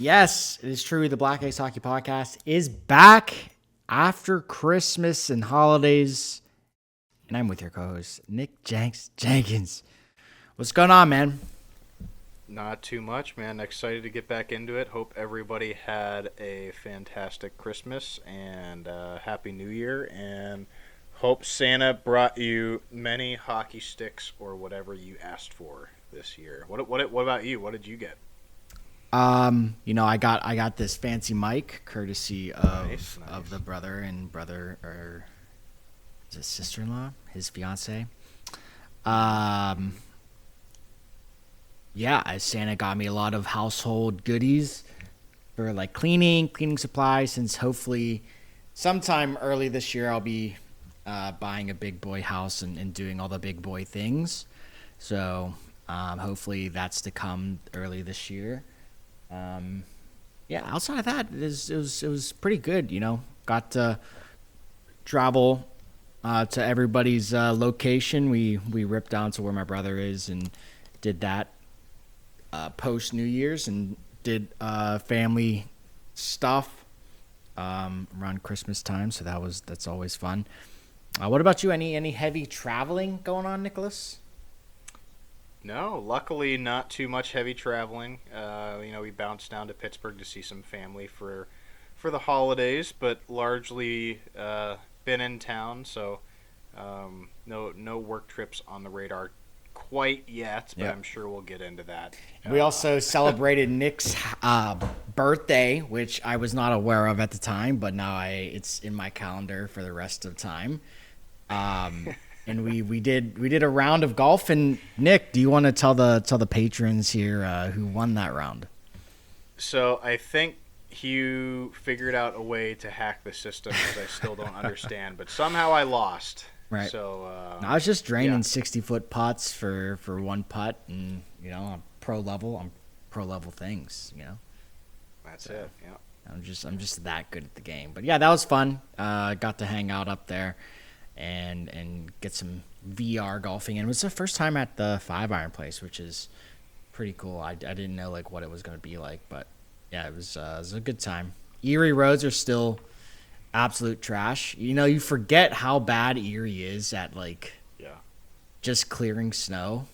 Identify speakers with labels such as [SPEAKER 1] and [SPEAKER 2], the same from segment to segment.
[SPEAKER 1] Yes, it is true. The Black Ace Hockey Podcast is back after Christmas and holidays. And I'm with your co host, Nick Jenks Jenkins. What's going on, man?
[SPEAKER 2] Not too much, man. Excited to get back into it. Hope everybody had a fantastic Christmas and Happy New Year. And hope Santa brought you many hockey sticks or whatever you asked for this year. What about you? What did you get?
[SPEAKER 1] I got this fancy mic courtesy
[SPEAKER 2] Nice.
[SPEAKER 1] of the brother or is it sister-in-law, his fiance. Um, Santa got me a lot of household goodies for like cleaning supplies. Since hopefully sometime early this year I'll be buying a big boy house and doing all the big boy things. So hopefully that's to come early this year. Outside of that, it was pretty good. Got to travel to everybody's location. We ripped down to where my brother is and did that post New Year's and did family stuff around Christmas time. So that's always fun. What about you? Any heavy traveling going on, Nicholas?
[SPEAKER 2] No, luckily not too much heavy traveling. We bounced down to Pittsburgh to see some family for the holidays, but largely been in town, so no work trips on the radar quite yet, but
[SPEAKER 1] Yep.
[SPEAKER 2] I'm sure we'll get into that.
[SPEAKER 1] We also celebrated Nick's birthday, which I was not aware of at the time, but now it's in my calendar for the rest of time. And we did a round of golf. And Nick, do you want to tell the patrons here who won that round?
[SPEAKER 2] So I think Hugh figured out a way to hack the system that I still don't understand, but somehow I lost.
[SPEAKER 1] Right.
[SPEAKER 2] So
[SPEAKER 1] I was just draining
[SPEAKER 2] yeah.
[SPEAKER 1] 60-foot putts for one putt, and I'm pro level things.
[SPEAKER 2] That's it. Yeah.
[SPEAKER 1] I'm just that good at the game. But yeah, that was fun. Got to hang out up there and get some VR golfing. And it was the first time at the 5-iron place, which is pretty cool. I didn't know like what it was going to be like, but yeah, it was a good time. Erie roads are still absolute trash. You forget how bad Erie is at like
[SPEAKER 2] Yeah.
[SPEAKER 1] just clearing snow,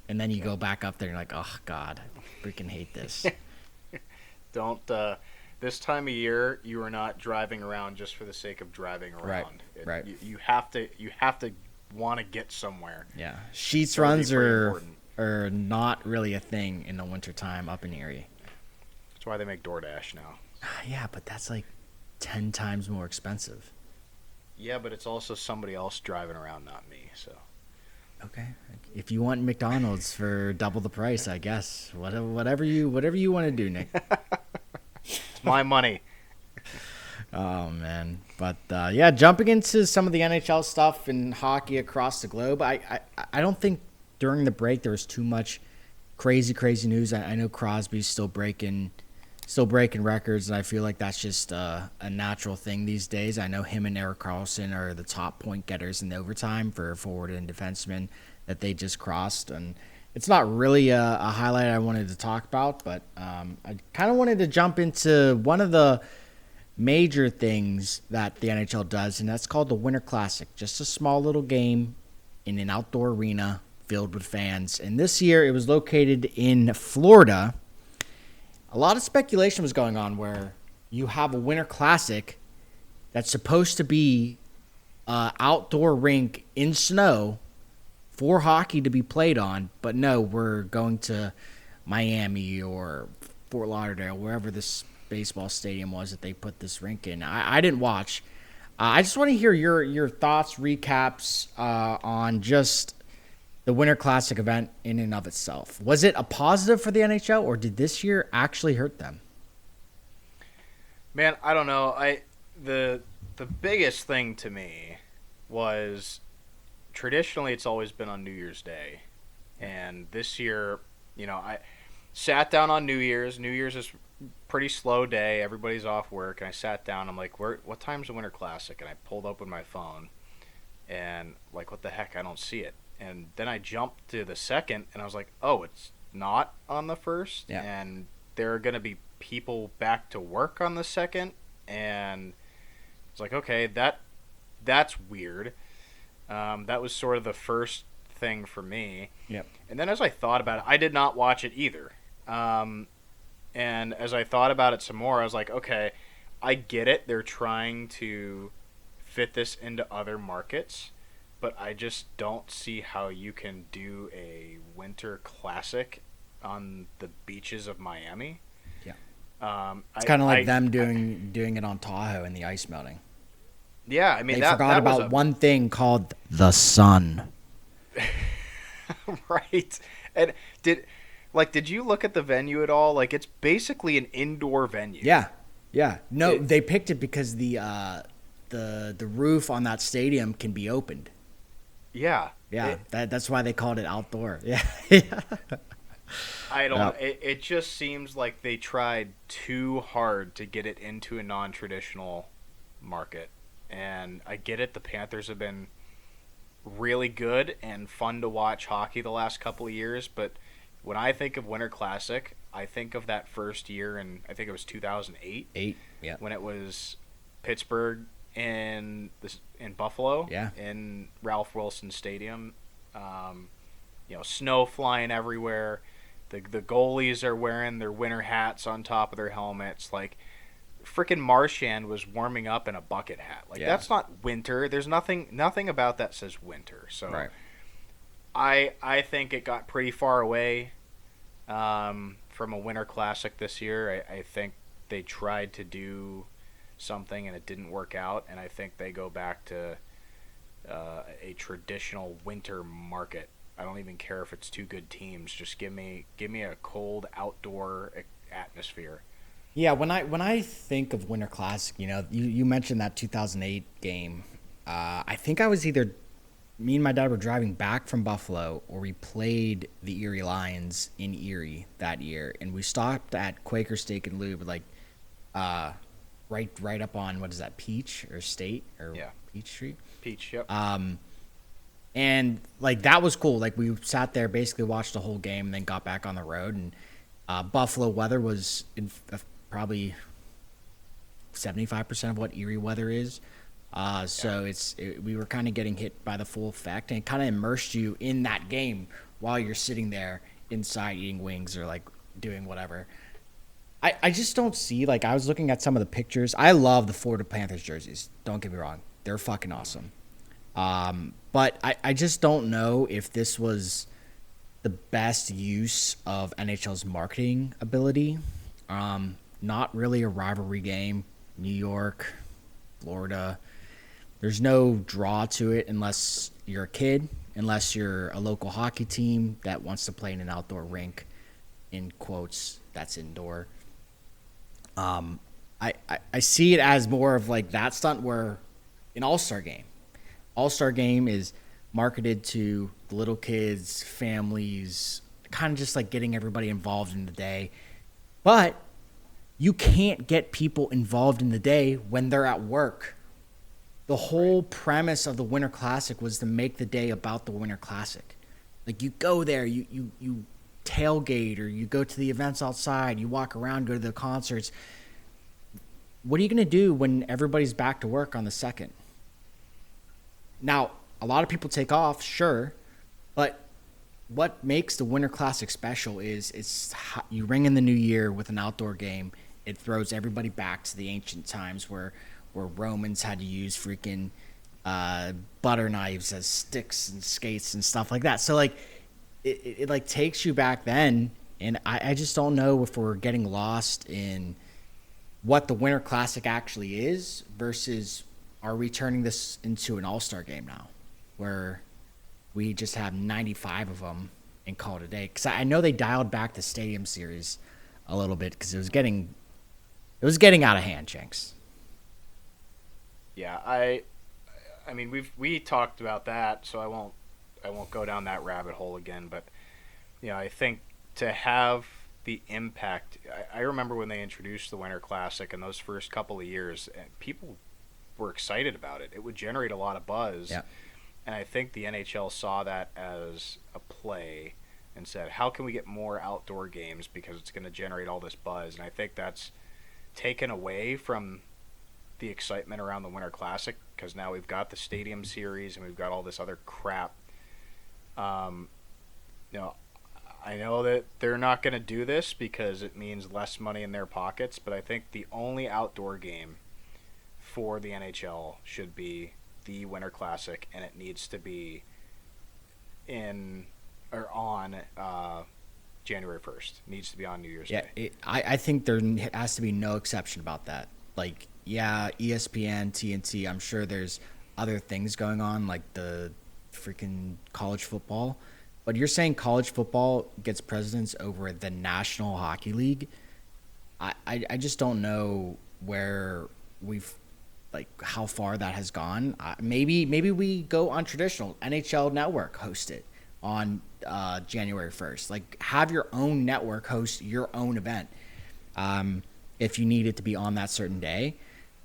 [SPEAKER 1] and then you go back up there and you're like, oh God, I freaking hate this.
[SPEAKER 2] Don't this time of year you are not driving around just for the sake of driving around.
[SPEAKER 1] Right.
[SPEAKER 2] You have to want to get somewhere.
[SPEAKER 1] Yeah, sheets
[SPEAKER 2] That'll be
[SPEAKER 1] runs
[SPEAKER 2] pretty
[SPEAKER 1] are
[SPEAKER 2] important.
[SPEAKER 1] are not really a thing in the wintertime up in Erie.
[SPEAKER 2] That's why they make DoorDash now.
[SPEAKER 1] Yeah, but that's like 10 times more expensive.
[SPEAKER 2] Yeah, but it's also somebody else driving around, not me. So
[SPEAKER 1] Okay, if you want McDonald's for double the price, I guess whatever you want to do, Nick.
[SPEAKER 2] it's my money.
[SPEAKER 1] Oh man, but jumping into some of the NHL stuff and hockey across the globe, I don't think during the break there was too much crazy news. I know Crosby's still breaking records, and I feel like that's just a natural thing these days. I know him and Erik Karlsson are the top point getters in the overtime for forward and defenseman that they just crossed, and it's not really a highlight I wanted to talk about, but I kind of wanted to jump into one of the major things that the NHL does, and that's called the Winter Classic. Just a small little game in an outdoor arena filled with fans. And this year it was located in Florida. A lot of speculation was going on where you have a Winter Classic that's supposed to be an outdoor rink in snow for hockey to be played on, but no, we're going to Miami or Fort Lauderdale, wherever this baseball stadium was that they put this rink in. I didn't watch. I just want to hear your thoughts, recaps on just the Winter Classic event in and of itself. Was it a positive for the NHL, or did this year actually hurt them?
[SPEAKER 2] Man, I don't know. The biggest thing to me was traditionally it's always been on New Year's Day. And this year, I sat down on New Year's. New Year's is pretty slow day. Everybody's off work, and I sat down. I'm like, what time's the Winter Classic? And I pulled open my phone, and like, what the heck? I don't see it. And then I jumped to the second, and I was like, oh, it's not on the first.
[SPEAKER 1] Yeah.
[SPEAKER 2] And there are going to be people back to work on the second, and it's like, okay, that's weird. That was sort of the first thing for me.
[SPEAKER 1] Yep.
[SPEAKER 2] And then as I thought about it, I did not watch it either. And as I thought about it some more, I was like, okay, I get it. They're trying to fit this into other markets, but I just don't see how you can do a winter classic on the beaches of Miami.
[SPEAKER 1] Yeah.
[SPEAKER 2] It's
[SPEAKER 1] kind of like them doing it on Tahoe and the ice melting.
[SPEAKER 2] Yeah, I mean,
[SPEAKER 1] They
[SPEAKER 2] that
[SPEAKER 1] forgot
[SPEAKER 2] that was
[SPEAKER 1] about one thing called the sun.
[SPEAKER 2] right. And did you look at the venue at all? Like, it's basically an indoor venue.
[SPEAKER 1] Yeah, yeah. No, they picked it because the roof on that stadium can be opened.
[SPEAKER 2] Yeah.
[SPEAKER 1] Yeah, that's why they called it outdoor. Yeah.
[SPEAKER 2] I don't.
[SPEAKER 1] Yeah.
[SPEAKER 2] It just seems like they tried too hard to get it into a non-traditional market, and I get it. The Panthers have been really good and fun to watch hockey the last couple of years, but when I think of Winter Classic, I think of that first year, and I think it was 2008.
[SPEAKER 1] Yeah.
[SPEAKER 2] When it was Pittsburgh in Buffalo,
[SPEAKER 1] Yeah.
[SPEAKER 2] in Ralph Wilson Stadium. Snow flying everywhere. The goalies are wearing their winter hats on top of their helmets. Like, freaking Marchand was warming up in a bucket hat. Like,
[SPEAKER 1] Yeah.
[SPEAKER 2] that's not winter. There's nothing about that says winter. So
[SPEAKER 1] Right.
[SPEAKER 2] I think it got pretty far away from a Winter Classic this year. I think they tried to do something and it didn't work out, and I think they go back to a traditional winter market. I don't even care if it's two good teams. Just give me a cold outdoor atmosphere.
[SPEAKER 1] Yeah, when I think of Winter Classic, you mentioned that 2008 game. I think I was either me and my dad were driving back from Buffalo, or we played the Erie Lions in Erie that year, and we stopped at Quaker Steak and Lube, like right up on, what is that, Peach or State or
[SPEAKER 2] Yeah.
[SPEAKER 1] Peach Street.
[SPEAKER 2] Peach, yep.
[SPEAKER 1] And like that was cool. Like we sat there, basically watched the whole game, and then got back on the road. And Buffalo weather was probably 75% of what Erie weather is. So we were kind of getting hit by the full effect, and it kind of immersed you in that game while you're sitting there inside eating wings or like doing whatever. I just don't see, like, I was looking at some of the pictures. I love the Florida Panthers jerseys. Don't get me wrong. They're fucking awesome. But I just don't know if this was the best use of NHL's marketing ability. Not really a rivalry game. New York, Florida. There's no draw to it unless you're a kid, unless you're a local hockey team that wants to play in an outdoor rink, in quotes, that's indoor. I see it as more of like that stunt where an all-star game. All-star game is marketed to the little kids, families, kind of just like getting everybody involved in the day. But you can't get people involved in the day when they're at work. The whole premise of the Winter Classic was to make the day about the Winter Classic. Like, you go there, you tailgate, or you go to the events outside, you walk around, go to the concerts. What are you going to do when everybody's back to work on the second? Now, a lot of people take off, sure, but what makes the Winter Classic special is you ring in the new year with an outdoor game. It throws everybody back to the ancient times where Romans had to use freaking butter knives as sticks and skates and stuff like that. So like it like takes you back then, and I just don't know if we're getting lost in what the Winter Classic actually is versus are we turning this into an all-star game now where we just have 95 of them and call it a day. Because I know they dialed back the Stadium Series a little bit because it was getting out of hand, Jenks.
[SPEAKER 2] Yeah, I mean we talked about that, so I won't go down that rabbit hole again. But I think to have the impact, I remember when they introduced the Winter Classic in those first couple of years, and people were excited about it. It would generate a lot of buzz,
[SPEAKER 1] Yeah.
[SPEAKER 2] and I think the NHL saw that as a play and said, how can we get more outdoor games because it's going to generate all this buzz? And I think that's taken away from the excitement around the Winter Classic because now we've got the Stadium Series and we've got all this other crap. Um, I know that they're not going to do this because it means less money in their pockets, but I think the only outdoor game for the NHL should be the Winter Classic, and it needs to be in or on January 1st. It needs to be on New Year's Day.
[SPEAKER 1] I think there has to be no exception about that. Like, yeah, ESPN, TNT, I'm sure there's other things going on, like the freaking college football. But you're saying college football gets precedence over the National Hockey League? I just don't know where we've like how far that has gone. Maybe we go on traditional NHL Network host it on January 1st. Like have your own network host your own event if you need it to be on that certain day.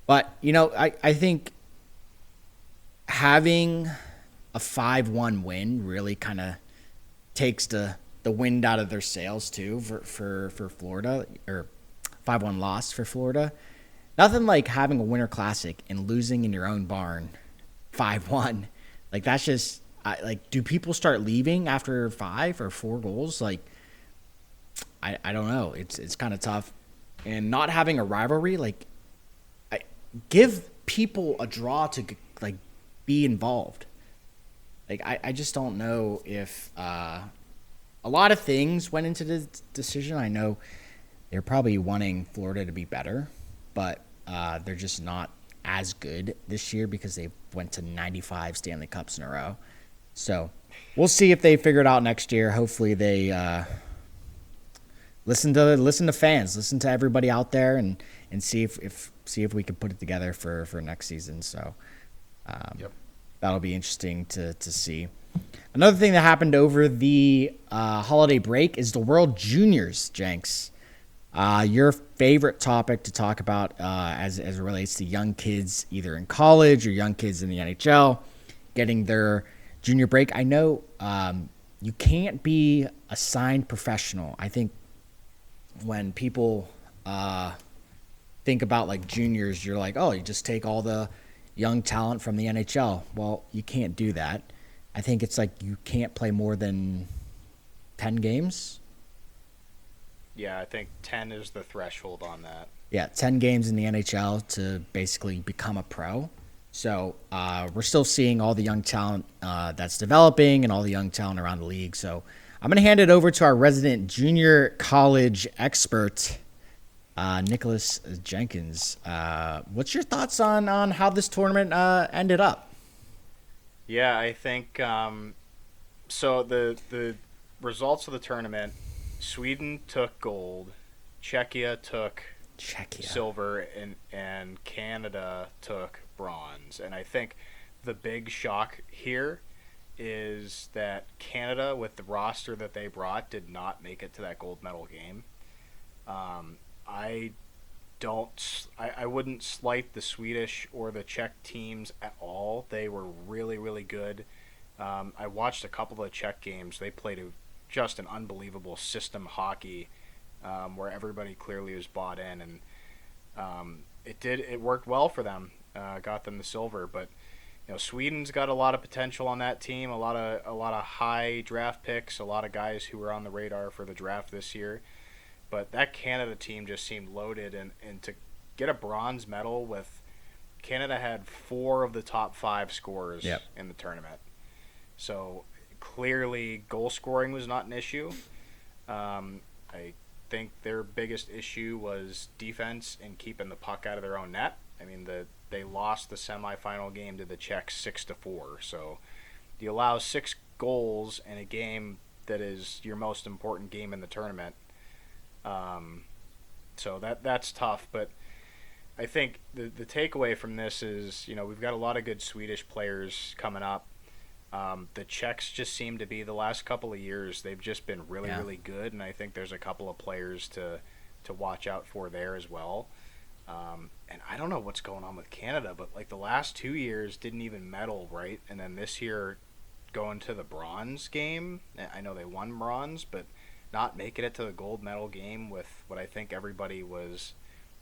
[SPEAKER 1] But I think having a 5-1 win really kind of takes the wind out of their sails too for Florida, or 5-1 loss for Florida. Nothing like having a Winter Classic and losing in your own barn 5-1. Like that's just do people start leaving after 5 or 4 goals? Like I don't know. It's kind of tough. And not having a rivalry, like give people a draw to like be involved. Like, I just don't know if a lot of things went into the decision. I know they're probably wanting Florida to be better, but they're just not as good this year because they went to 95 Stanley Cups in a row. So we'll see if they figure it out next year. Hopefully they listen to fans, listen to everybody out there, and see if we can put it together for next season. So.
[SPEAKER 2] Yep.
[SPEAKER 1] That'll be interesting to see. Another thing that happened over the holiday break is the World Juniors, Jenks. Your favorite topic to talk about as it relates to young kids either in college or young kids in the NHL getting their junior break. I know you can't be a signed professional. I think when people think about like juniors, you're like, oh, you just take all the young talent from the NHL. Well, you can't do that. I think it's like you can't play more than 10 games.
[SPEAKER 2] Yeah, I think 10 is the threshold on that.
[SPEAKER 1] Yeah, 10 games in the NHL to basically become a pro. So we're still seeing all the young talent that's developing and all the young talent around the league. So I'm going to hand it over to our resident junior college expert, Nicholas Jenkins. What's your thoughts on how this tournament ended up?
[SPEAKER 2] Yeah, I think so. The results of the tournament: Sweden took gold, Czechia took silver, and Canada took bronze. And I think the big shock here is that Canada, with the roster that they brought, did not make it to that gold medal game. I wouldn't slight the Swedish or the Czech teams at all. They were really, really good. I watched a couple of the Czech games. They played just an unbelievable system hockey where everybody clearly was bought in, and it worked well for them. Got them the silver, but Sweden's got a lot of potential on that team. A lot of high draft picks. A lot of guys who were on the radar for the draft this year. But that Canada team just seemed loaded, and to get a bronze medal with Canada had 4 of the top 5 scorers in the tournament. So clearly goal scoring was not an issue. I think their biggest issue was defense and keeping the puck out of their own net. I mean, they lost the semifinal game to the Czechs 6-4. So you allow 6 goals in a game that is your most important game in the tournament. So that's tough, but I think the takeaway from this is, we've got a lot of good Swedish players coming up. The Czechs just seem to be, the last couple of years, they've just been really, really good, and I think there's a couple of players to watch out for there as well. And I don't know what's going on with Canada, but like the last 2 years didn't even medal, right? And then this year going to the bronze game. I know they won bronze, but not making it to the gold medal game with what I think everybody was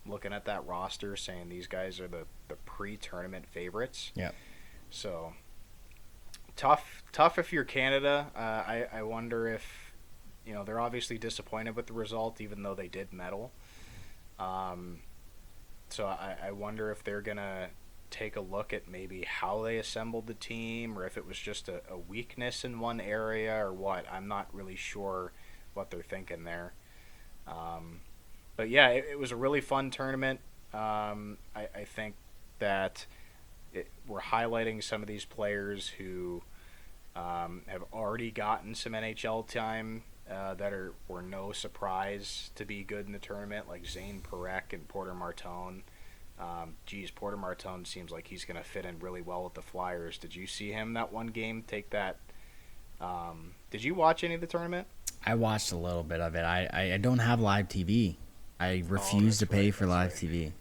[SPEAKER 2] looking at that roster saying these guys are the pre-tournament favorites.
[SPEAKER 1] Yeah.
[SPEAKER 2] So tough if you're Canada. I wonder if, they're obviously disappointed with the result, even though they did medal. So I wonder if they're going to take a look at maybe how they assembled the team, or if it was just a weakness in one area or what. I'm not really sure what they're thinking there. But yeah, it was a really fun tournament. I think that we're highlighting some of these players who have already gotten some NHL time that were no surprise to be good in the tournament, like Zane Parekh and Porter Martone. Porter Martone seems like he's going to fit in really well with the Flyers. Did you see him that one game take that? Did you watch any of the tournament?
[SPEAKER 1] I watched a little bit of it. I don't have live TV. I refuse to pay for live TV.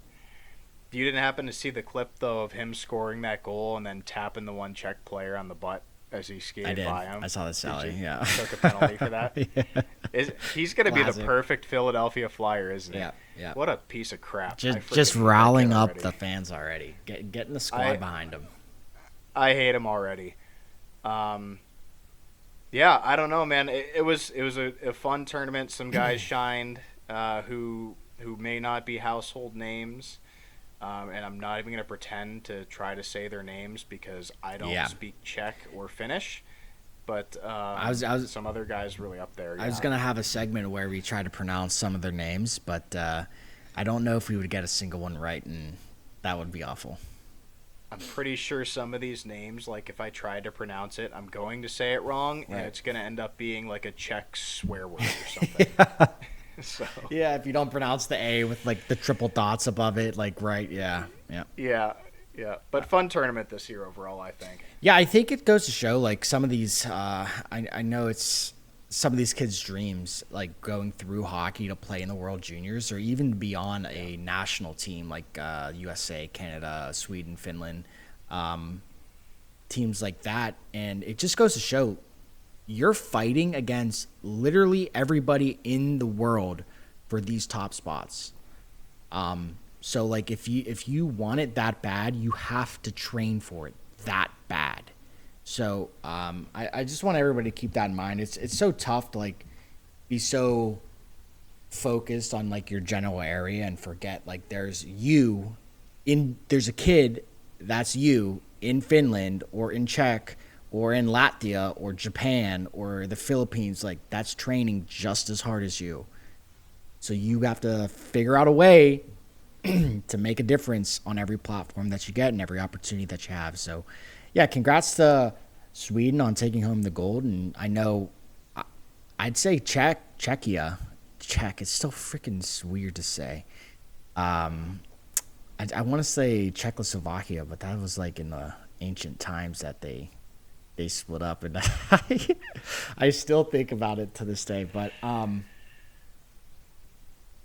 [SPEAKER 2] You didn't happen to see the clip, though, of him scoring that goal and then tapping the one Czech player on the butt as he skated by him?
[SPEAKER 1] I saw the Sally, yeah.
[SPEAKER 2] He took a penalty for that? Yeah. He's going to be the perfect Philadelphia Flyer, isn't he?
[SPEAKER 1] Yeah.
[SPEAKER 2] What a piece of crap.
[SPEAKER 1] Just riling up the fans already. Getting the squad behind him.
[SPEAKER 2] I hate him already. Yeah, I don't know, man. It was a fun tournament. Some guys shined who may not be household names. And I'm not even going to pretend to try to say their names because I don't speak Czech or Finnish. But some other guys really up there.
[SPEAKER 1] I was going to have a segment where we try to pronounce some of their names, but I don't know if we would get a single one right, and that would be awful.
[SPEAKER 2] I'm pretty sure some of these names, like if I tried to pronounce it, I'm going to say it wrong, and it's going to end up being like a Czech swear word or something. So.
[SPEAKER 1] Yeah, if you don't pronounce the A with like the triple dots above it, yeah.
[SPEAKER 2] But fun tournament this year overall, I think.
[SPEAKER 1] Yeah, I think it goes to show like some of these. I know it's some of these kids' dreams, like going through hockey to play in the World Juniors, or even be on a national team like USA, Canada, Sweden, Finland, teams like that, and it just goes to show. You're fighting against literally everybody in the world for these top spots. So like if you want it that bad, you have to train for it that bad. So I just want everybody to keep that in mind. It's so tough to like be so focused on like your general area and forget like there's a kid that's you in Finland or in Czech or in Latvia or Japan or the Philippines, like that's training just as hard as you. So you have to figure out a way to make a difference on every platform that you get and every opportunity that you have. So yeah, congrats to Sweden on taking home the gold. And I know I'd say Czechia. Czech, it's still freaking weird to say. I want to say Czechoslovakia, but that was like in the ancient times that they split up, and I still think about it to this day. But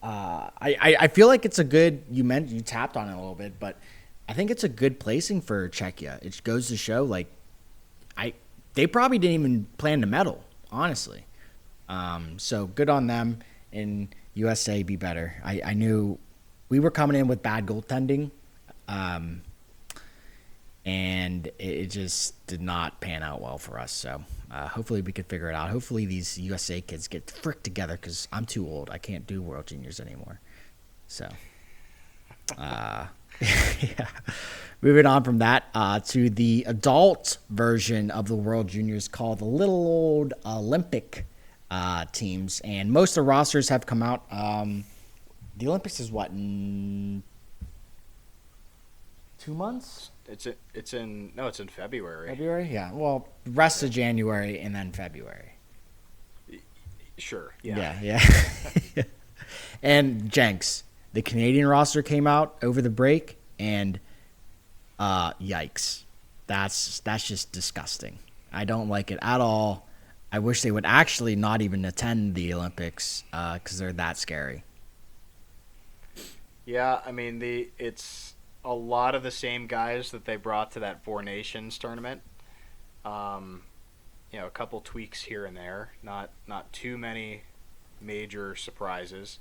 [SPEAKER 1] I feel like it's a good. You tapped on it a little bit, but I think it's a good placing for Czechia. It goes to show, like, they probably didn't even plan to medal, honestly. So good on them. And USA be better. I knew we were coming in with bad goaltending. And it just did not pan out well for us. So hopefully we could figure it out. Hopefully these USA kids get fricked together because I'm too old. I can't do World Juniors anymore. So, yeah. Moving on from that to the adult version of the World Juniors called the Little Old Olympic teams. And most of the rosters have come out. The Olympics is what, in 2 months?
[SPEAKER 2] It's in February.
[SPEAKER 1] February, yeah. Well, rest of January and then February.
[SPEAKER 2] Sure. Yeah.
[SPEAKER 1] Yeah. And Jenks, the Canadian roster came out over the break, and yikes, that's just disgusting. I don't like it at all. I wish they would actually not even attend the Olympics because they're that scary.
[SPEAKER 2] Yeah, I mean it's a lot of the same guys that they brought to that Four Nations tournament. a couple tweaks here and there, not too many major surprises.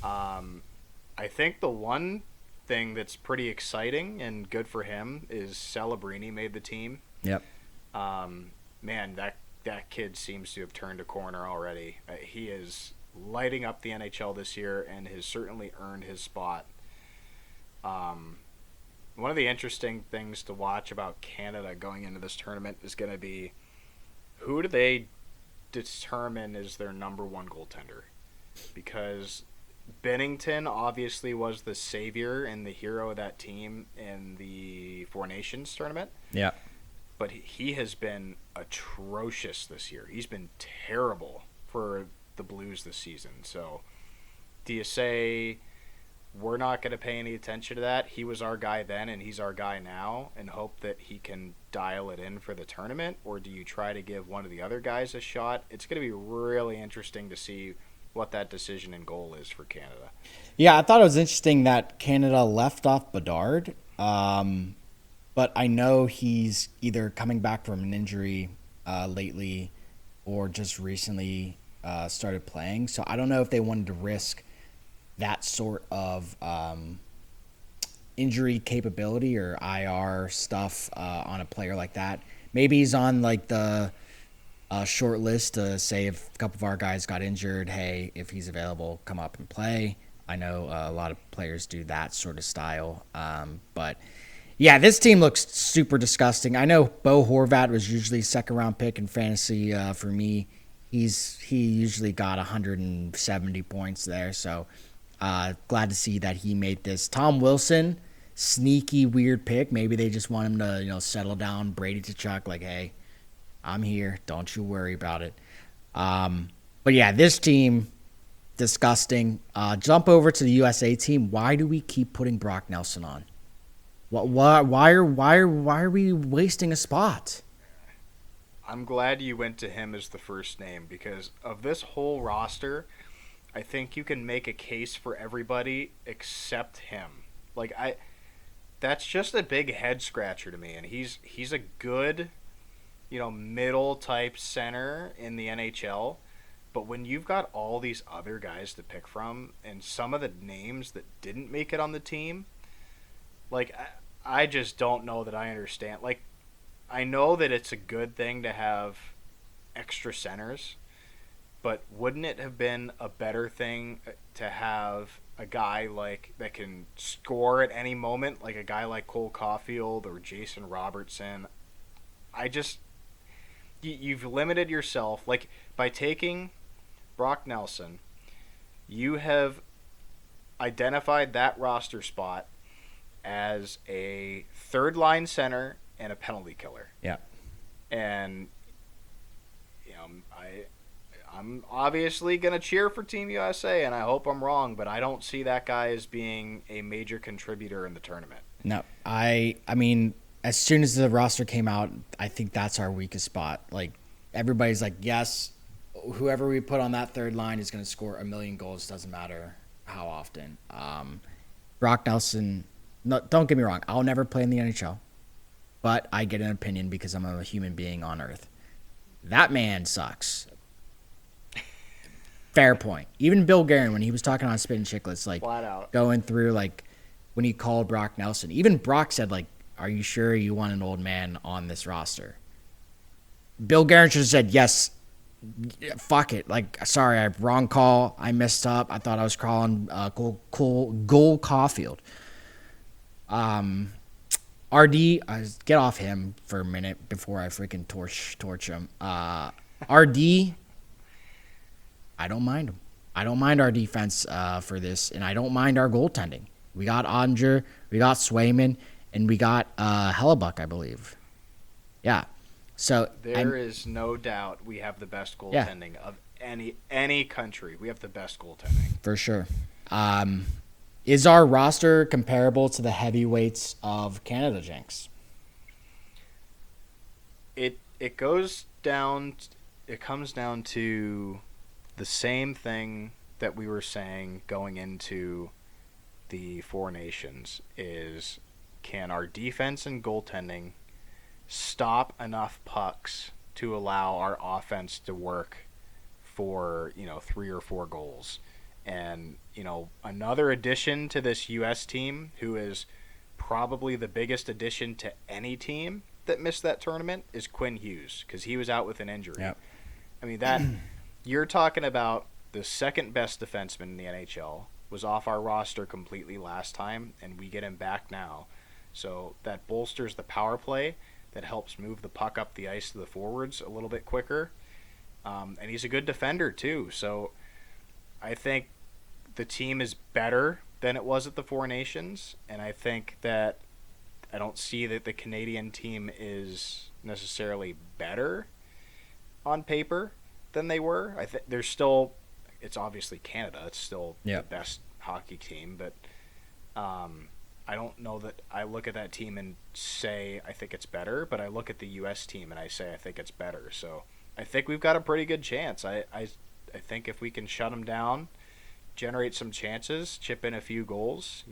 [SPEAKER 2] I think the one thing that's pretty exciting and good for him is Celebrini made the team.
[SPEAKER 1] Yep.
[SPEAKER 2] Man, that kid seems to have turned a corner already. He is lighting up the NHL this year and has certainly earned his spot. One of the interesting things to watch about Canada going into this tournament is going to be who do they determine is their number one goaltender? Because Bennington obviously was the savior and the hero of that team in the Four Nations tournament.
[SPEAKER 1] Yeah.
[SPEAKER 2] But he has been atrocious this year. He's been terrible for the Blues this season. So do you say we're not going to pay any attention to that? He was our guy then and he's our guy now and hope that he can dial it in for the tournament? Or do you try to give one of the other guys a shot? It's going to be really interesting to see what that decision in goal is for Canada.
[SPEAKER 1] Yeah, I thought it was interesting that Canada left off Bedard. But I know he's either coming back from an injury lately or just recently started playing. So I don't know if they wanted to risk that sort of injury capability or IR stuff on a player like that. Maybe he's on like the short list to say if a couple of our guys got injured, hey, if he's available, come up and play. I know a lot of players do that sort of style. But yeah, this team looks super disgusting. I know Bo Horvat was usually second round pick in fantasy for me. He usually got 170 points there. So glad to see that he made this. Tom Wilson, sneaky weird pick. Maybe they just want him to settle down. Brady Tkachuk, like, hey, I'm here. Don't you worry about it. But yeah, this team, disgusting. Jump over to the USA team. Why do we keep putting Brock Nelson on? Why are we wasting a spot?
[SPEAKER 2] I'm glad you went to him as the first name because of this whole roster, I think you can make a case for everybody except him. That's just a big head scratcher to me, and he's a good, middle type center in the NHL. But when you've got all these other guys to pick from, and some of the names that didn't make it on the team, I just don't know that I understand. I know that it's a good thing to have extra centers, but wouldn't it have been a better thing to have a guy that can score at any moment, like a guy like Cole Caulfield or Jason Robertson? You've limited yourself. By taking Brock Nelson, you have identified that roster spot as a third line center and a penalty killer.
[SPEAKER 1] Yeah.
[SPEAKER 2] And I'm obviously going to cheer for Team USA, and I hope I'm wrong, but I don't see that guy as being a major contributor in the tournament.
[SPEAKER 1] No, I mean, as soon as the roster came out, I think that's our weakest spot. Everybody's like, yes, whoever we put on that third line is going to score 1 million goals. Doesn't matter how often. Brock Nelson, no, don't get me wrong, I'll never play in the NHL, but I get an opinion because I'm a human being on Earth. That man sucks. Fair point. Even Bill Guerin, when he was talking on Spittin' Chicklets,
[SPEAKER 2] flat out
[SPEAKER 1] going through when he called Brock Nelson, even Brock said are you sure you want an old man on this roster? Bill Guerin should have said, yes, fuck it. Sorry, wrong call. I messed up. I thought I was calling Cole Caulfield. RD, get off him for a minute before I freaking torch him. RD, I don't mind him. I don't mind our defense for this, and I don't mind our goaltending. We got Onger, we got Swayman, and we got Hellebuck, I believe. Yeah. So
[SPEAKER 2] there is no doubt we have the best goaltending of any country. We have the best goaltending.
[SPEAKER 1] For sure. Is our roster comparable to the heavyweights of Canada, Jenks?
[SPEAKER 2] It goes down. It comes down to the same thing that we were saying going into the Four Nations is, can our defense and goaltending stop enough pucks to allow our offense to work for 3 or 4 goals. And another addition to this U.S. team, who is probably the biggest addition to any team that missed that tournament, is Quinn Hughes, because he was out with an injury.
[SPEAKER 1] Yep.
[SPEAKER 2] I mean, that you're talking about the second best defenseman in the NHL, was off our roster completely last time, and we get him back now. So that bolsters the power play, that helps move the puck up the ice to the forwards a little bit quicker. And he's a good defender too. So I think the team is better than it was at the Four Nations, and I think that I don't see that the Canadian team is necessarily better on paper than they were. I think they're still. It's obviously Canada. It's still the best hockey team, but I don't know that I look at that team and say I think it's better, but I look at the U.S. team and I say I think it's better. So I think we've got a pretty good chance. I think if we can shut them down, generate some chances, chip in a few goals,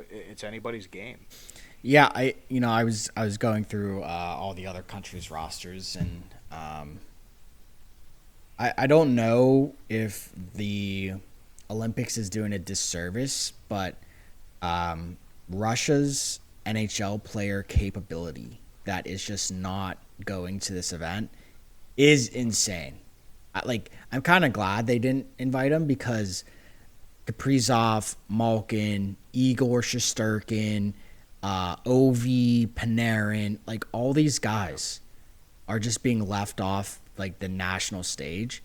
[SPEAKER 2] it's anybody's game.
[SPEAKER 1] Yeah, I was going through all the other countries' rosters, and I don't know if the Olympics is doing a disservice, but Russia's NHL player capability that is just not going to this event is insane. I'm kind of glad they didn't invite him, because Kaprizov, Malkin, Igor Shesterkin, Ovi, Panarin, all these guys are just being left off the national stage.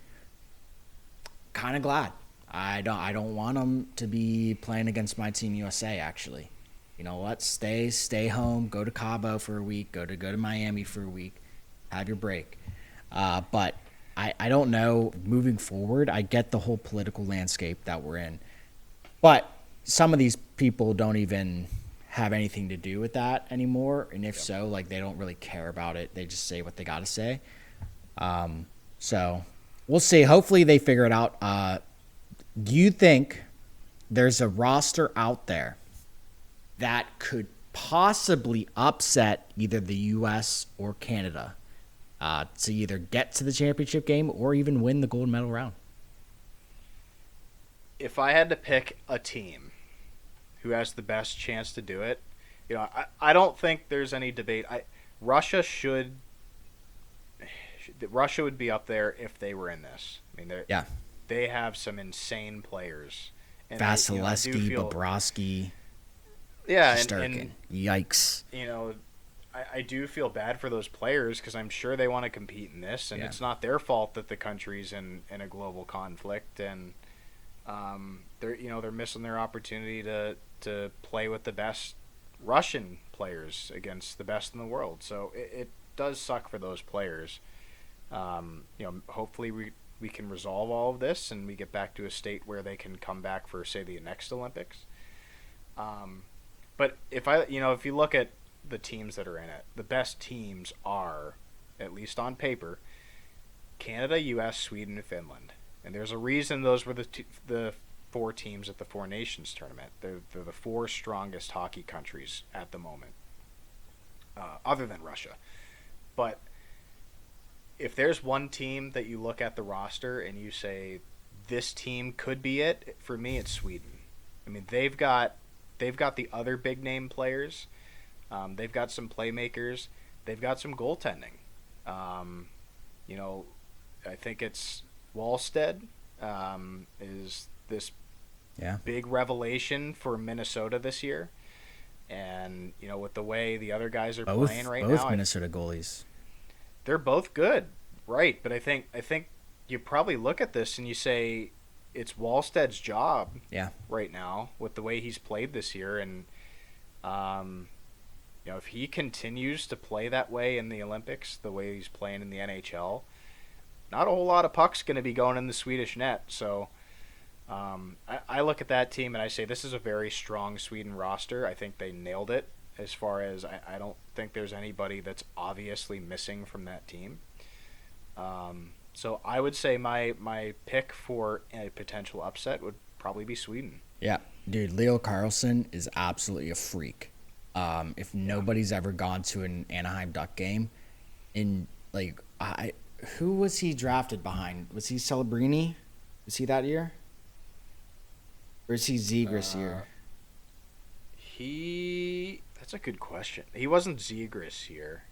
[SPEAKER 1] Kind of glad. I don't want them to be playing against my team USA. Actually, you know what? Stay home. Go to Cabo for a week. Go to Miami for a week. Have your break. But I don't know. Moving forward, I get the whole political landscape that we're in, but some of these people don't even have anything to do with that anymore. And if so, they don't really care about it. They just say what they got to say. So we'll see. Hopefully they figure it out. Do you think there's a roster out there that could possibly upset either the U.S. or Canada to either get to the championship game or even win the gold medal round?
[SPEAKER 2] If I had to pick a team who has the best chance to do it, I don't think there's any debate. Russia would be up there if they were in this. I mean, they have some insane players. And
[SPEAKER 1] Vasilevsky, Bobrovsky,
[SPEAKER 2] and
[SPEAKER 1] yikes.
[SPEAKER 2] I do feel bad for those players, because I'm sure they want to compete in this, and it's not their fault that the country's in a global conflict, and they're missing their opportunity to play with the best Russian players against the best in the world. So it does suck for those players. Hopefully we can resolve all of this and we get back to a state where they can come back for, say, the next Olympics. But if you look at the teams that are in it, the best teams are, at least on paper, Canada, U.S., Sweden, and Finland. And there's a reason those were the 4 teams at the Four Nations tournament. They're the 4 strongest hockey countries at the moment, other than Russia. But if there's one team that you look at the roster and you say this team could be it, for me it's Sweden. I mean, they've got the other big name players. They've got some playmakers. They've got some goaltending. I think it's Wallstead is this big revelation for Minnesota this year. And, with the way the other guys are playing right now.
[SPEAKER 1] Both Minnesota goalies.
[SPEAKER 2] They're both good, right? But I think you probably look at this and you say it's Wallstead's job right now with the way he's played this year. And, if he continues to play that way in the Olympics, the way he's playing in the NHL, not a whole lot of pucks going to be going in the Swedish net. So I look at that team and I say this is a very strong Sweden roster. I think they nailed it as far as I don't think there's anybody that's obviously missing from that team. So I would say my pick for a potential upset would probably be Sweden.
[SPEAKER 1] Yeah, dude, Leo Carlsson is absolutely a freak. If nobody's ever gone to an Anaheim Duck game, and I who was he drafted behind? Was he Celebrini? Was he that year? Or is he Zegras year?
[SPEAKER 2] That's a good question. He wasn't Zegras here.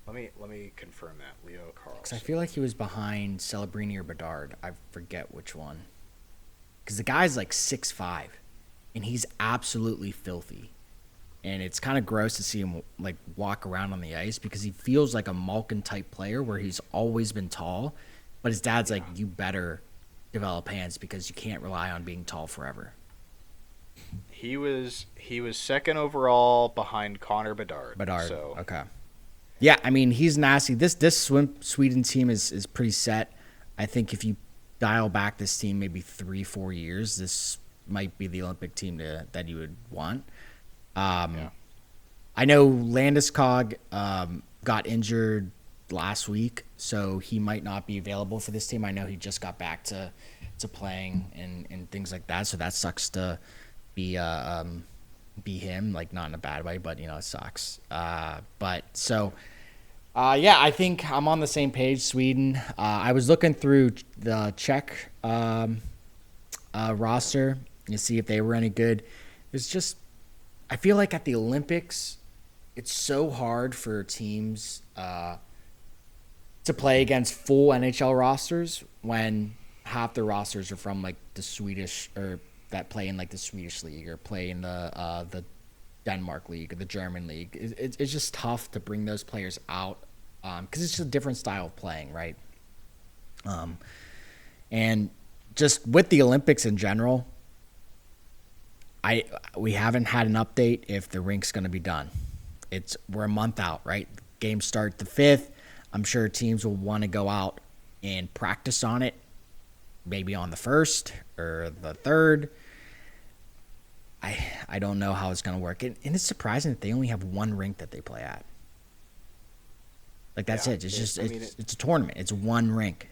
[SPEAKER 2] Let me confirm that. Leo
[SPEAKER 1] Because I
[SPEAKER 2] Carlson.
[SPEAKER 1] feel like he was behind Celebrini or Bedard. I forget which one. Because the guy's like 6'5", and he's absolutely filthy. And it's kind of gross to see him like walk around on the ice because he feels like a Malkin type player where he's always been tall, but his dad's like, you better develop hands because you can't rely on being tall forever.
[SPEAKER 2] He was second overall behind Connor Bedard.
[SPEAKER 1] Bedard,
[SPEAKER 2] So
[SPEAKER 1] okay. Yeah, I mean he's nasty. This Sweden team is pretty set. I think if you dial back this team maybe 3-4 years, this might be the Olympic team that you would want.
[SPEAKER 2] yeah.
[SPEAKER 1] I know Landeskog got injured last week, so he might not be available for this team. I know he just got back to playing and things like that, so that sucks to be him, like not in a bad way, but it sucks. But so yeah, I think I'm on the same page. Sweden. I was looking through the Czech roster to see if they were any good. It's just I feel like at the Olympics, it's so hard for teams to play against full NHL rosters when half the rosters are from like the Swedish or that play in like the Swedish league or play in the Denmark league or the German league. It's just tough to bring those players out because it's just a different style of playing, right? And just with the Olympics in general, we haven't had an update if the rink's going to be done. We're a month out, right? Games start the 5th. I'm sure teams will want to go out and practice on it, maybe on the 1st or the 3rd. I don't know how it's going to work. And it's surprising that they only have one rink that they play at. Like, that's it. It's it's a tournament. It's one rink.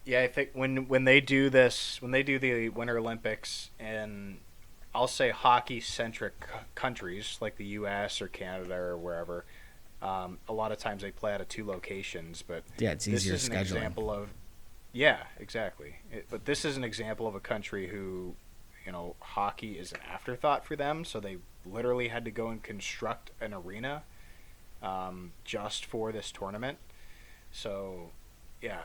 [SPEAKER 2] Yeah, I think when they do this, when they do the Winter Olympics in, I'll say hockey-centric countries like the U.S. or Canada or wherever, a lot of times they play out of 2 locations. But
[SPEAKER 1] Yeah, it's easier
[SPEAKER 2] this is an
[SPEAKER 1] scheduling.
[SPEAKER 2] example of, yeah, exactly. But this is an example of a country who, hockey is an afterthought for them, so they literally had to go and construct an arena just for this tournament. So, yeah,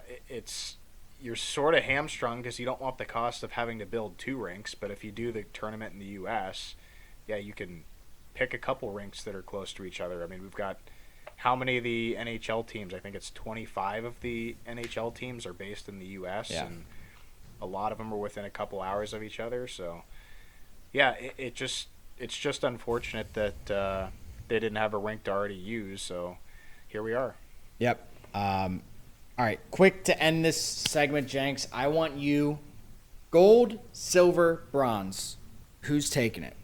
[SPEAKER 2] you're sort of hamstrung because you don't want the cost of having to build 2 rinks. But if you do the tournament in the U.S., yeah, you can pick a couple rinks that are close to each other. I mean, we've got how many of the NHL teams? I think it's 25 of the NHL teams are based in the U.S.
[SPEAKER 1] Yeah.
[SPEAKER 2] And a lot of them are within a couple hours of each other. So, yeah, it's just unfortunate that they didn't have a rink to already use. So, here we are.
[SPEAKER 1] Yep. All right, quick to end this segment, Jenks. I want you gold, silver, bronze. Who's taking it?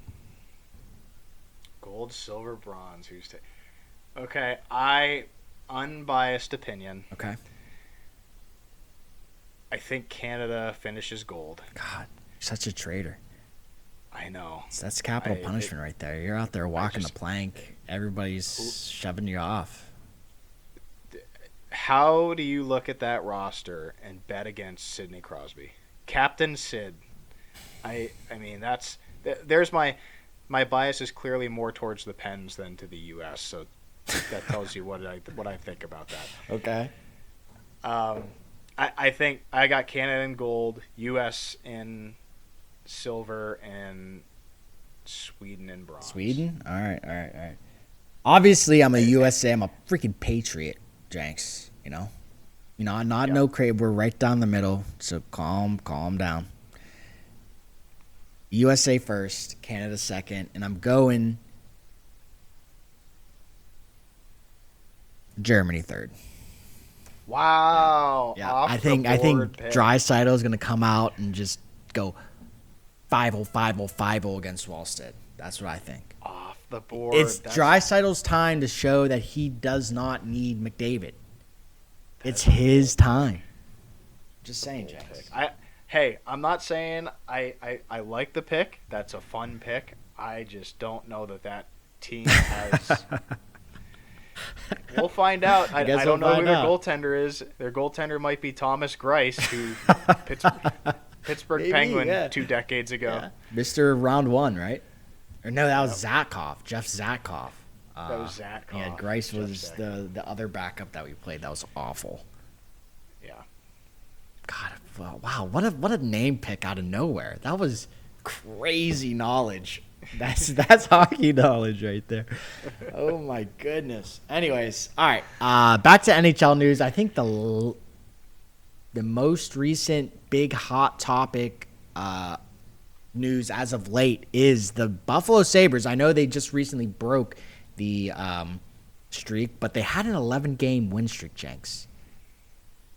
[SPEAKER 2] Gold, silver, bronze. Okay, unbiased opinion.
[SPEAKER 1] Okay.
[SPEAKER 2] I think Canada finishes gold.
[SPEAKER 1] God, you're such a traitor.
[SPEAKER 2] I know.
[SPEAKER 1] That's capital punishment right there. You're out there walking the plank. Everybody's shoving you off.
[SPEAKER 2] How do you look at that roster and bet against Sidney Crosby? Captain Sid. I mean, there's my bias is clearly more towards the Pens than to the U.S., so that tells you what I think about that.
[SPEAKER 1] Okay.
[SPEAKER 2] I think I got Canada in gold, U.S. in silver, and Sweden in bronze.
[SPEAKER 1] Sweden? All right. Obviously, I'm a USA. I'm a freaking patriot, Jenks. Not no crave. We're right down the middle, so calm down. USA first, Canada second, and I'm going Germany third.
[SPEAKER 2] Wow.
[SPEAKER 1] Yeah,
[SPEAKER 2] Off
[SPEAKER 1] I think
[SPEAKER 2] the board pick.
[SPEAKER 1] Draisaitl is going to come out and just go 5-0, 5-0, 5-0 against Wallstead. That's what I think.
[SPEAKER 2] Off the board.
[SPEAKER 1] It's Draisaitl's time to show that he does not need McDavid. It's his time. Just saying, James.
[SPEAKER 2] Hey, I'm not saying I like the pick. That's a fun pick. I just don't know that team has We'll find out. I
[SPEAKER 1] guess
[SPEAKER 2] don't
[SPEAKER 1] we'll
[SPEAKER 2] know who
[SPEAKER 1] find
[SPEAKER 2] their
[SPEAKER 1] out.
[SPEAKER 2] goaltender is. Their goaltender might be Thomas Greiss, who Pittsburgh
[SPEAKER 1] Maybe,
[SPEAKER 2] Penguin
[SPEAKER 1] yeah.
[SPEAKER 2] 2 decades ago.
[SPEAKER 1] Yeah. Mr. Round One, right? Or no, that was Zakov, Jeff Zakov.
[SPEAKER 2] That was Zatkov.
[SPEAKER 1] Yeah, Grice
[SPEAKER 2] Jeff
[SPEAKER 1] was
[SPEAKER 2] Zatkov.
[SPEAKER 1] the other backup that we played. That was awful.
[SPEAKER 2] Yeah.
[SPEAKER 1] God, wow, what a name pick out of nowhere. That was crazy knowledge. That's hockey knowledge right there. Oh my goodness. Anyways, all right. Back to NHL news. I think the most recent big hot topic news as of late is the Buffalo Sabres. I know they just recently broke the streak, but they had an 11-game win streak, Jenks.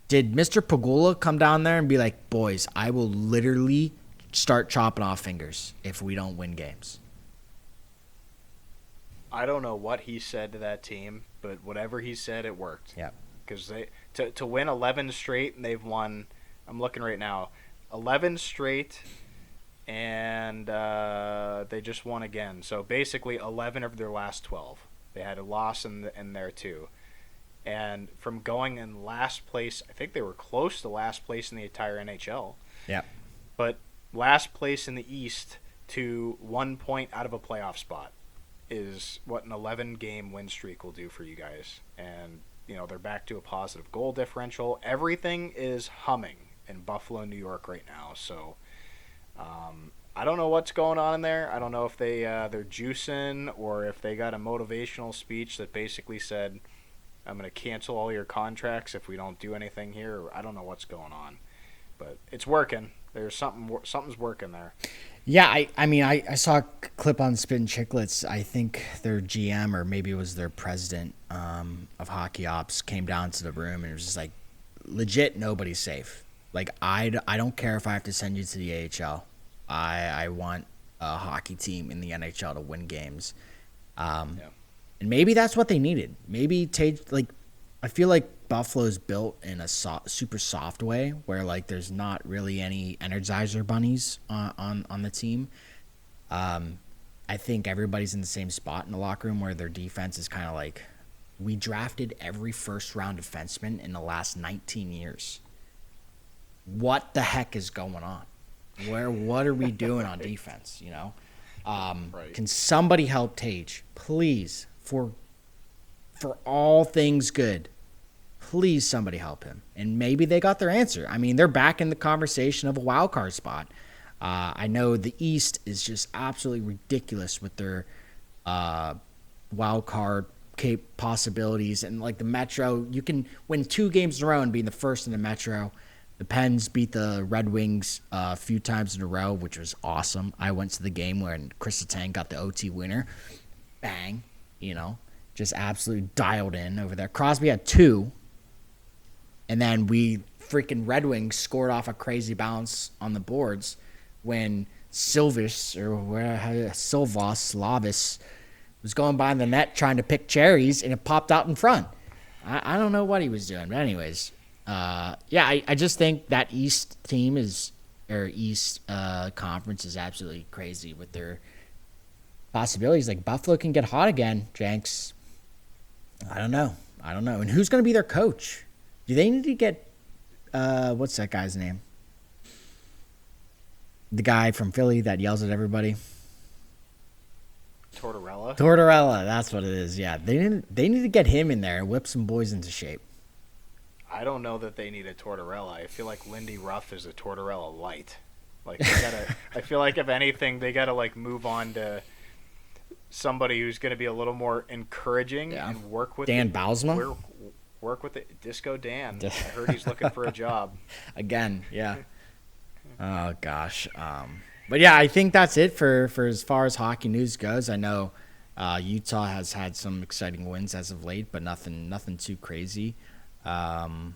[SPEAKER 1] Did Mr. Pagula come down there and be like, boys, I will literally start chopping off fingers if we don't win games?
[SPEAKER 2] I don't know what he said to that team, but whatever he said, it worked.
[SPEAKER 1] Yeah.
[SPEAKER 2] Because to win 11 straight, and they've won, I'm looking right now, 11 straight, and they just won again. So basically 11 of their last 12. They had a loss in there too. And from going in last place, I think they were close to last place in the entire NHL.
[SPEAKER 1] Yeah.
[SPEAKER 2] But last place in the East to 1 point out of a playoff spot is what an 11-game win streak will do for you guys. And, they're back to a positive goal differential. Everything is humming in Buffalo, New York right now. So I don't know what's going on in there. I don't know if they're juicing or if they got a motivational speech that basically said, I'm going to cancel all your contracts if we don't do anything here. I don't know what's going on. But it's working. There's something's working there.
[SPEAKER 1] Yeah, I saw a clip on Spin Chicklets. I think their GM or maybe it was their president of hockey ops came down to the room and it was just like, legit, nobody's safe. Like, I don't care if I have to send you to the AHL. I want a hockey team in the NHL to win games. And maybe that's what they needed. Maybe I feel like Buffalo's built in a super soft way where like there's not really any Energizer bunnies on the team. I think everybody's in the same spot in the locker room where their defense is kind of like, we drafted every first round defenseman in the last 19 years. What the heck is going on? What are we doing on defense?
[SPEAKER 2] Right.
[SPEAKER 1] Can somebody help Tage, please, for all things good? Please, somebody help him. And maybe they got their answer. I mean, they're back in the conversation of a wild card spot. I know the East is just absolutely ridiculous with their wild card possibilities. And like the Metro, you can win 2 games in a row and be the first in the Metro. The Pens beat the Red Wings a few times in a row, which was awesome. I went to the game when Chris Letang got the OT winner. Bang, just absolutely dialed in over there. Crosby had 2. And then we freaking Red Wings scored off a crazy bounce on the boards when Slavis was going by the net trying to pick cherries and it popped out in front. I don't know what he was doing. But anyways, I just think that East team East conference is absolutely crazy with their possibilities. Like Buffalo can get hot again, Jenks. I don't know. And who's going to be their coach? Do they need to get, what's that guy's name? The guy from Philly that yells at everybody.
[SPEAKER 2] Tortorella,
[SPEAKER 1] that's what it is. Yeah, they need to get him in there and whip some boys into shape.
[SPEAKER 2] I don't know that they need a Tortorella. I feel like Lindy Ruff is a Tortorella light. Like I feel like if anything, they gotta like move on to somebody who's gonna be a little more encouraging and work with
[SPEAKER 1] Dan Bausma.
[SPEAKER 2] Work with it. Disco Dan. I heard he's looking for a job.
[SPEAKER 1] Again, yeah. Oh, gosh. But, yeah, I think that's it for as far as hockey news goes. I know Utah has had some exciting wins as of late, but nothing too crazy. And,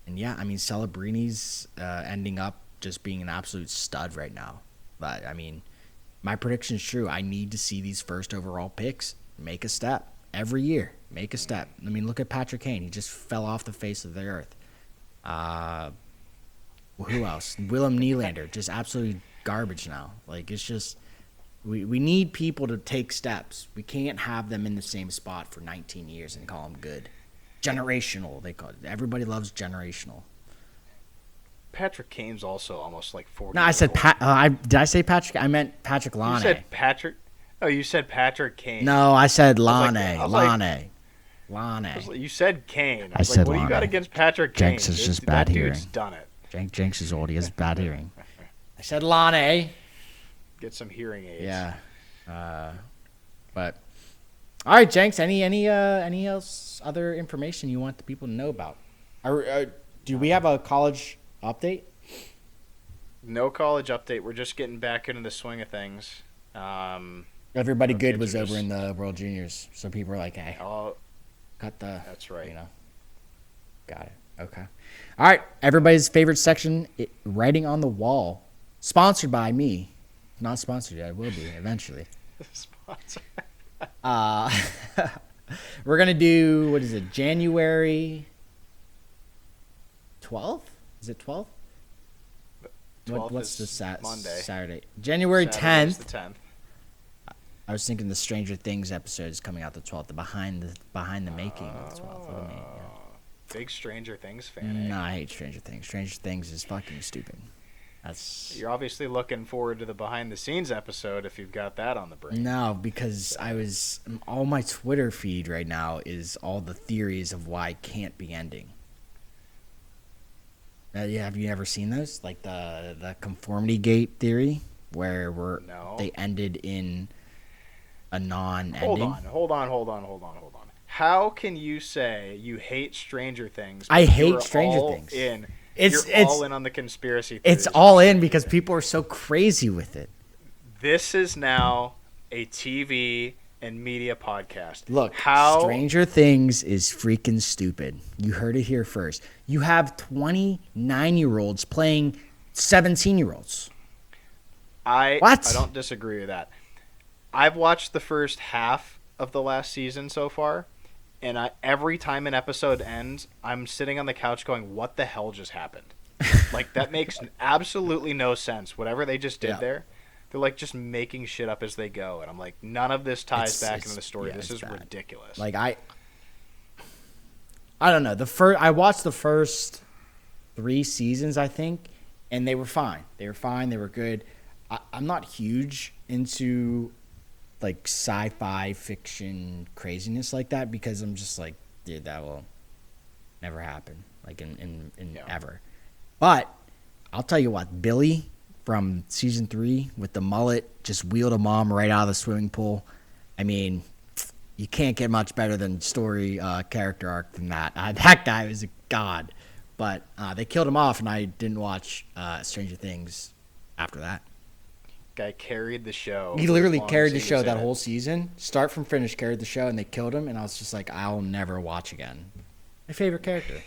[SPEAKER 1] yeah, I mean, Celebrini's ending up just being an absolute stud right now. But, I mean, my prediction's true. I need to see these first overall picks make a step. Every year, make a step. I mean, look at Patrick Kane. He just fell off the face of the earth. Who else? Willem Nylander, just absolutely garbage now. Like, it's just We need people to take steps. We can't have them in the same spot for 19 years and call them good. Generational, they call it. Everybody loves generational.
[SPEAKER 2] Patrick Kane's also almost like 40.
[SPEAKER 1] No, I said did I say Patrick? I meant Patrick Lane.
[SPEAKER 2] You said Patrick. Oh, you said Patrick Kane.
[SPEAKER 1] No, I said Lane.
[SPEAKER 2] Lane. You said Kane. I
[SPEAKER 1] said
[SPEAKER 2] what do you got against Patrick Kane?
[SPEAKER 1] Jenks is just bad hearing.
[SPEAKER 2] That dude's done it.
[SPEAKER 1] Jenks is old. He has bad hearing. I said Lane.
[SPEAKER 2] Get some hearing aids.
[SPEAKER 1] Yeah. But all right, Jenks. Any else other information you want the people to know about? Do we have a college update?
[SPEAKER 2] No college update. We're just getting back into the swing of things.
[SPEAKER 1] Everybody good was over in the World Juniors, so people were like, "Hey, cut the."
[SPEAKER 2] That's right.
[SPEAKER 1] Got it. Okay. All right. Everybody's favorite section: writing on the wall. Sponsored by me. Not sponsored yet. It will be eventually.
[SPEAKER 2] Sponsor.
[SPEAKER 1] We're gonna do, what is it? January 12th? Is it 12th?
[SPEAKER 2] 12th
[SPEAKER 1] What's the
[SPEAKER 2] Monday?
[SPEAKER 1] Saturday? January 10th.
[SPEAKER 2] The 10th.
[SPEAKER 1] I was thinking the Stranger Things episode is coming out the 12th. The behind the making of the 12th.
[SPEAKER 2] Big Stranger Things fan.
[SPEAKER 1] No, I hate Stranger Things. Stranger Things is fucking stupid.
[SPEAKER 2] You're obviously looking forward to the behind the scenes episode if you've got that on the brain.
[SPEAKER 1] No, because all my Twitter feed right now is all the theories of why it can't be ending. Yeah, have you ever seen those? Like the conformity gate theory, where they ended in a non-ending.
[SPEAKER 2] Hold on. How can you say you hate Stranger Things?
[SPEAKER 1] I hate Stranger Things.
[SPEAKER 2] You're all in on the conspiracy theories.
[SPEAKER 1] It's all in because people are so crazy with it.
[SPEAKER 2] This is now a TV and media podcast.
[SPEAKER 1] Look, Stranger Things is freaking stupid. You heard it here first. You have 29-year-olds playing 17-year-olds.
[SPEAKER 2] I don't disagree with that. I've watched the first half of the last season so far, and every time an episode ends, I'm sitting on the couch going, what the hell just happened? Like, that makes absolutely no sense. Whatever they just did there, they're like just making shit up as they go. And I'm like, none of this ties back into the story. This is bad. Ridiculous.
[SPEAKER 1] Like, I don't know. I watched the first 3 seasons, I think, and they were fine. They were good. I'm not huge into like sci-fi fiction craziness like that because I'm just like, dude, that will never happen, like in ever. But I'll tell you what, Billy from season 3 with the mullet just wheeled a mom right out of the swimming pool. I mean, you can't get much better than story character arc than that. That guy was a god. But they killed him off, and I didn't watch Stranger Things after that.
[SPEAKER 2] Guy carried the show.
[SPEAKER 1] He literally carried the show that whole season, start from finish, carried the show, and they killed him. And I was just like, I'll never watch again. My favorite character.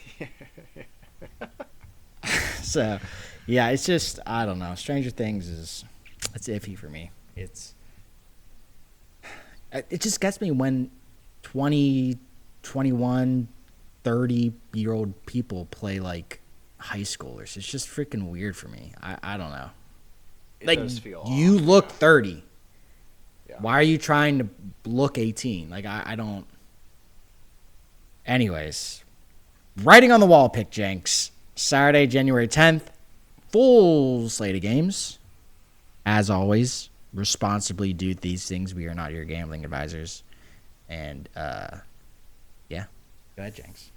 [SPEAKER 1] So, yeah, it's just, I don't know. Stranger Things it's iffy for me. It just gets me when 20, 21, 30-year-old people play like high schoolers. It's just freaking weird for me. I don't know.
[SPEAKER 2] It does feel
[SPEAKER 1] you
[SPEAKER 2] off,
[SPEAKER 1] look 30. Yeah. Why are you trying to look 18? Like, I don't. Anyways, writing on the wall pick, Jenks. Saturday, January 10th. Full slate of games. As always, responsibly do these things. We are not your gambling advisors. And, yeah. Go ahead, Jenks.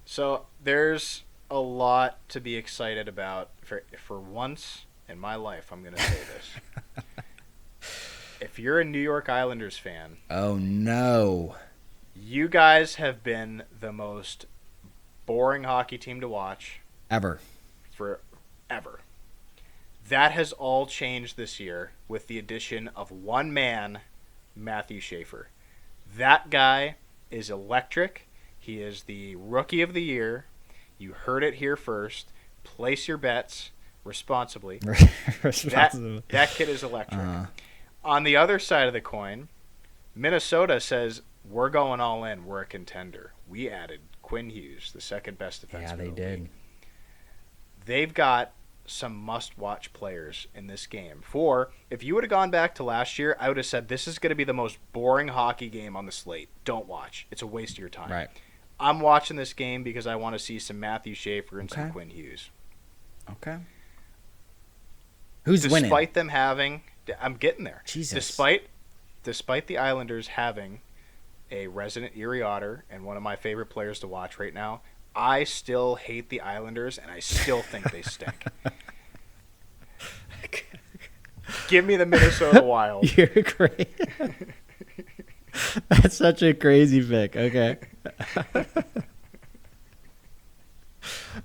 [SPEAKER 2] So, there's a lot to be excited about for once in my life. I'm going to say this. If you're a New York Islanders fan,
[SPEAKER 1] oh no,
[SPEAKER 2] you guys have been the most boring hockey team to watch
[SPEAKER 1] ever.
[SPEAKER 2] Forever. That has all changed this year with the addition of one man, Matthew Schaefer. That guy is electric. He is the Rookie of the Year. You heard it here first. Place your bets responsibly. That kid is electric. On the other side of the coin, Minnesota says, we're going all in. We're a contender. We added Quinn Hughes, the second best defenseman.
[SPEAKER 1] Yeah, they did.
[SPEAKER 2] They've got some must-watch players in this game. For if you would have gone back to last year, I would have said this is going to be the most boring hockey game on the slate. Don't watch. It's a waste of your time.
[SPEAKER 1] Right.
[SPEAKER 2] I'm watching this game because I want to see some Matthew Schaefer and some Quinn Hughes.
[SPEAKER 1] Okay. Who's winning?
[SPEAKER 2] Despite them having, I'm getting there.
[SPEAKER 1] Jesus.
[SPEAKER 2] Despite the Islanders having a resident Erie Otter and one of my favorite players to watch right now, I still hate the Islanders, and I still think they stink. Give me the Minnesota Wild.
[SPEAKER 1] You're great. That's such a crazy pick. Okay.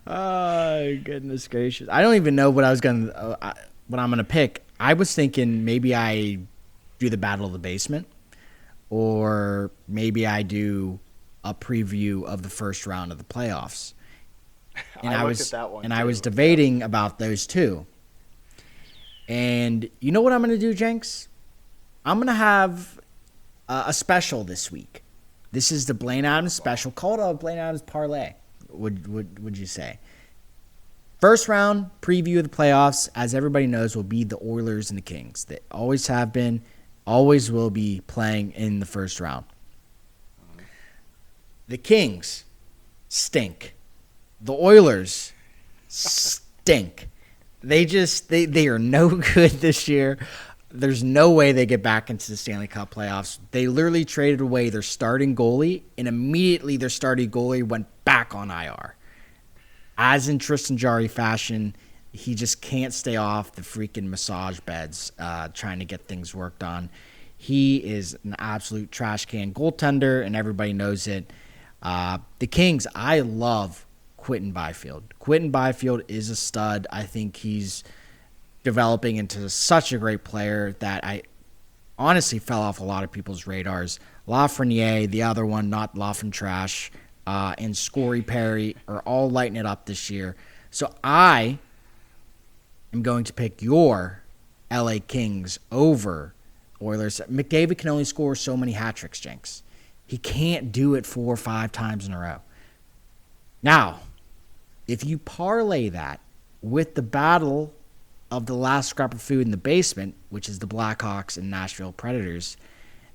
[SPEAKER 1] Oh, goodness gracious. I don't even know what I'm gonna pick. I was thinking maybe I do the Battle of the Basement, or maybe I do a preview of the first round of the playoffs. And I was debating about those two. And you know what I'm going to do, Jenks? I'm going to have a special this week. This is the Blaine Adams special. Call it a Blaine Adams parlay, would you say? First round preview of the playoffs, as everybody knows, will be the Oilers and the Kings. They always have been, always will be playing in the first round. The Kings stink. The Oilers stink. They are no good this year. There's no way they get back into the Stanley Cup playoffs. They literally traded away their starting goalie, and immediately their starting goalie went back on IR. As in Tristan Jarry fashion, he just can't stay off the freaking massage beds trying to get things worked on. He is an absolute trash can goaltender, and everybody knows it. The Kings, I love Quinton Byfield. Quinton Byfield is a stud. I think he's developing into such a great player that I honestly fell off a lot of people's radars. Lafreniere, the other one, not Trash, and Scory Perry are all lighting it up this year. So I am going to pick your LA Kings over Oilers. McDavid can only score so many hat tricks, Jenks. He can't do it 4 or 5 times in a row. Now, if you parlay that with the battle of the last scrap of food in the basement, which is the Blackhawks and Nashville Predators,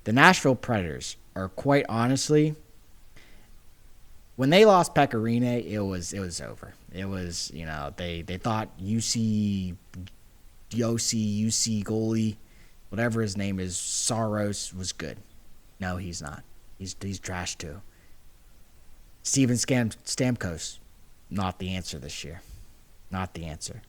[SPEAKER 1] the Nashville Predators are quite honestly, when they lost Pecorine, it was over. It was, they thought UC goalie, whatever his name is, Saros, was good. No, he's not. He's trash too. Steven Stamkos, not the answer this year. Not the answer.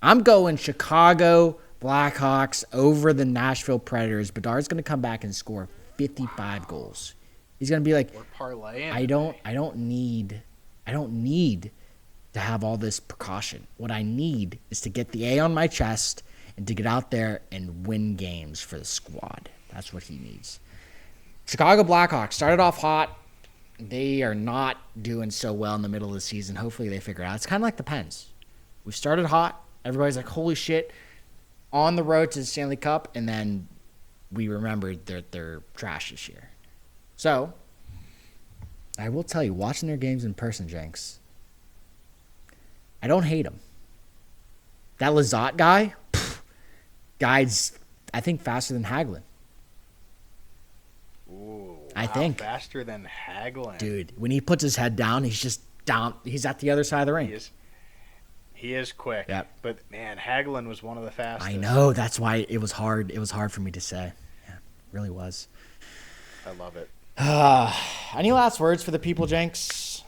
[SPEAKER 1] I'm going Chicago Blackhawks over the Nashville Predators. Bedard's going to come back and score 55 goals. He's going to be like,
[SPEAKER 2] we're parlaying.
[SPEAKER 1] I don't need to have all this precaution. What I need is to get the A on my chest and to get out there and win games for the squad. That's what he needs. Chicago Blackhawks started off hot. They are not doing so well in the middle of the season. Hopefully they figure it out. It's kind of like the Pens. We started hot. Everybody's like, holy shit, on the road to the Stanley Cup, and then we remembered that they're trash this year. So, I will tell you, watching their games in person, Jenks, I don't hate him. That Lizotte guy, guy's, I think, faster than Hagelin.
[SPEAKER 2] Ooh,
[SPEAKER 1] I think.
[SPEAKER 2] Faster than Hagelin.
[SPEAKER 1] Dude, when he puts his head down, he's just down. He's at the other side of the ring.
[SPEAKER 2] He is quick.
[SPEAKER 1] Yep.
[SPEAKER 2] But, man, Hagelin was one of the fastest.
[SPEAKER 1] I know. That's why it was hard. It was hard for me to say. Yeah, it really was.
[SPEAKER 2] I love it.
[SPEAKER 1] Any last words for the people, Jenks?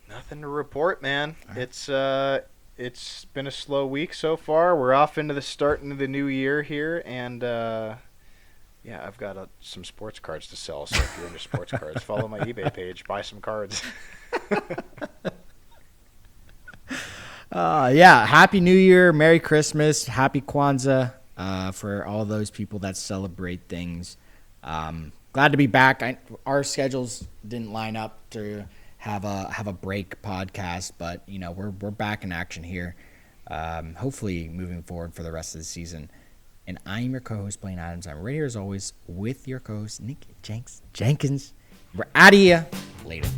[SPEAKER 2] Nothing to report, man. Right. It's been a slow week so far. We're off into the start into the new year here, and I've got some sports cards to sell. So if you're into sports cards, follow my eBay page, buy some cards.
[SPEAKER 1] Happy New Year, Merry Christmas, Happy Kwanzaa for all those people that celebrate things. Glad to be back. Our schedules didn't line up to have a break podcast, but we're back in action here. Hopefully moving forward for the rest of the season. And I'm your co-host Blaine Adams. I'm right here as always with your co-host Nick Jenkins. We're out of here. Later.